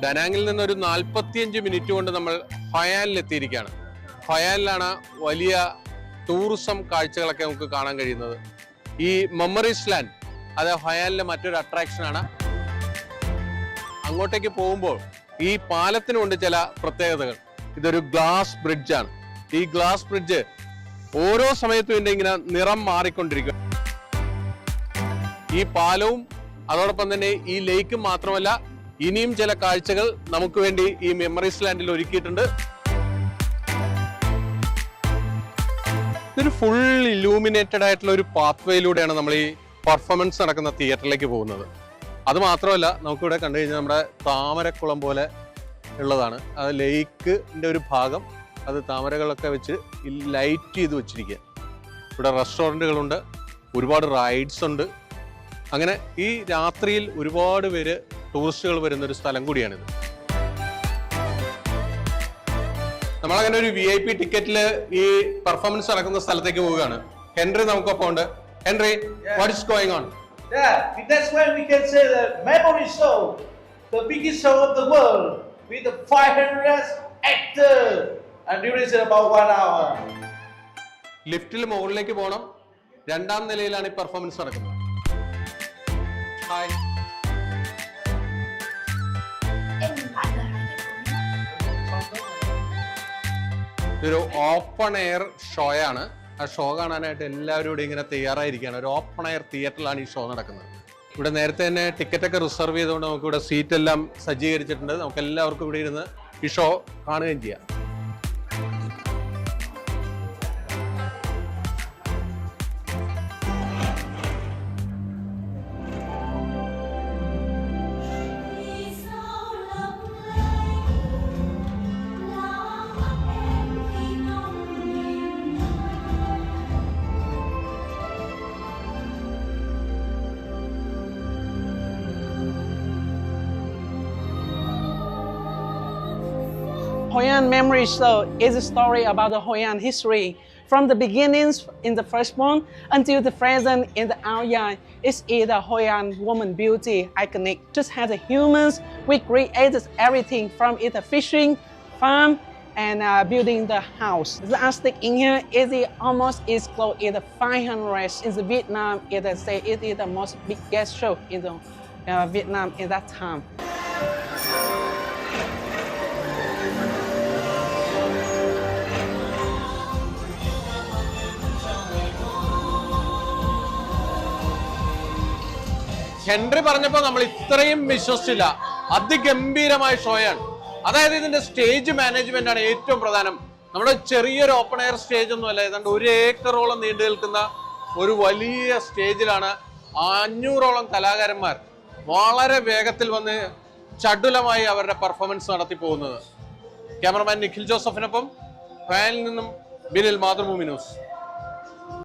ഡനാങ്ങിൽ നിന്ന് ഒരു 45 മിനിറ്റ് കൊണ്ട് നമ്മൾ ഹൊയാനിൽ എത്തിയിരിക്കുകയാണ്. ഹൊയാനിലാണ് വലിയ ടൂറിസം കാഴ്ചകളൊക്കെ നമുക്ക് കാണാൻ കഴിയുന്നത്. ഈ മെമ്മറീസ് ലാൻഡ് അത് ഹൊയാനിലെ മറ്റൊരു അട്രാക്ഷനാണ്. അങ്ങോട്ടേക്ക് പോകുമ്പോൾ ഈ പാലത്തിനുണ്ട് ചില പ്രത്യേകതകൾ. ഇതൊരു ഗ്ലാസ് ബ്രിഡ്ജാണ്. ഈ ഗ്ലാസ് ബ്രിഡ്ജ് ഓരോ സമയത്തും ഇതിന്റെ ഇങ്ങനെ നിറം മാറിക്കൊണ്ടിരിക്കും. ഈ പാലവും അതോടൊപ്പം തന്നെ ഈ ലേക്കും മാത്രമല്ല ഇനിയും ചില കാഴ്ചകൾ നമുക്ക് വേണ്ടി ഈ മെമ്മറീസ് ലാൻഡിൽ ഒരുക്കിയിട്ടുണ്ട്. ഇതൊരു ഫുൾ ഇലൂമിനേറ്റഡ് ആയിട്ടുള്ള ഒരു പാത്വേയിലൂടെയാണ് നമ്മൾ ഈ പെർഫോമൻസ് നടക്കുന്ന തിയേറ്ററിലേക്ക് പോകുന്നത്. അത് മാത്രമല്ല നമുക്കിവിടെ കണ്ടു കഴിഞ്ഞാൽ നമ്മുടെ താമരക്കുളം പോലെ ഉള്ളതാണ്. അത് ലേക്കിൻ്റെ ഒരു ഭാഗം, അത് താമരകളൊക്കെ വെച്ച് ലൈറ്റ് ചെയ്ത് വെച്ചിരിക്കുക. ഇവിടെ റെസ്റ്റോറൻറ്റുകളുണ്ട്, ഒരുപാട് റൈഡ്സ് ഉണ്ട്. അങ്ങനെ ഈ രാത്രിയിൽ ഒരുപാട് പേര് ടൂറിസ്റ്റുകൾ വരുന്നൊരു സ്ഥലം കൂടിയാണിത്. നമ്മളങ്ങനെ ഒരു VIP ടിക്കറ്റിൽ ഈ പെർഫോമൻസ് നടക്കുന്ന സ്ഥലത്തേക്ക് പോവുകയാണ്. ഹെൻറി നമുക്കൊപ്പം ഉണ്ട്. Henry, what is going on? Yeah, that's when we can say the memory show, the biggest show of the world, with the 500 actors, and duration about 1 hour. ലിഫ്റ്റിൽ മുകളിലേക്ക് പോകണം. 2ാം നിലയിലാണ് ഈ പെർഫോമൻസ് നടക്കുന്നത്. ഹായ്. ഇതൊരു ഓപ്പൺ എയർ ഷോയാണ്. ആ show കാണാനായിട്ട് എല്ലാവരും ഇവിടെ ഇങ്ങനെ തയ്യാറായിരിക്കുകയാണ്. ഒരു ഓപ്പൺ എയർ തിയേറ്ററിലാണ് ഈ ഷോ നടക്കുന്നത്. ഇവിടെ നേരത്തെ തന്നെ ടിക്കറ്റൊക്കെ റിസർവ് ചെയ്തുകൊണ്ട് നമുക്ക് ഇവിടെ സീറ്റ് എല്ലാം സജ്ജീകരിച്ചിട്ടുണ്ട്. നമുക്ക് എല്ലാവർക്കും ഇവിടെ ഇരുന്ന് ഈ ഷോ കാണുകയും ചെയ്യാം. Hoi An Memory Show is a story about the Hoi An history. From the beginnings in the firstborn until the present in the Ao Dai, it's the Hoi An woman beauty iconic. Just as the humans, we created everything from the fishing, farm, and building the house. The Aztec in here is almost is close to the 500. In the Vietnam, it is the most biggest show in the Vietnam in that time. Henry പറഞ്ഞപ്പോൾ നമ്മൾ ഇത്രയും വിശ്വസിച്ചില്ല. അതിഗംഭീരമായ ഷോയാണ്. അതായത് ഇതിന്റെ stage management ആണ് ഏറ്റവും പ്രധാനം. നമ്മുടെ ചെറിയൊരു ഓപ്പൺ എയർ സ്റ്റേജ് ഒന്നുമല്ല, ഏതാണ്ട് 1 ഏക്കറോളം നീണ്ടു നിൽക്കുന്ന ഒരു വലിയ സ്റ്റേജിലാണ് 500ഓളം കലാകാരന്മാർ വളരെ വേഗത്തിൽ വന്ന് ചടുലമായി അവരുടെ പെർഫോമൻസ് നടത്തി പോകുന്നത്. ക്യാമറമാൻ നിഖിൽ ജോസഫിനൊപ്പം ഹൊയാനിൽ നിന്നും ബിനിൽ, മാതൃഭൂമി ന്യൂസ്.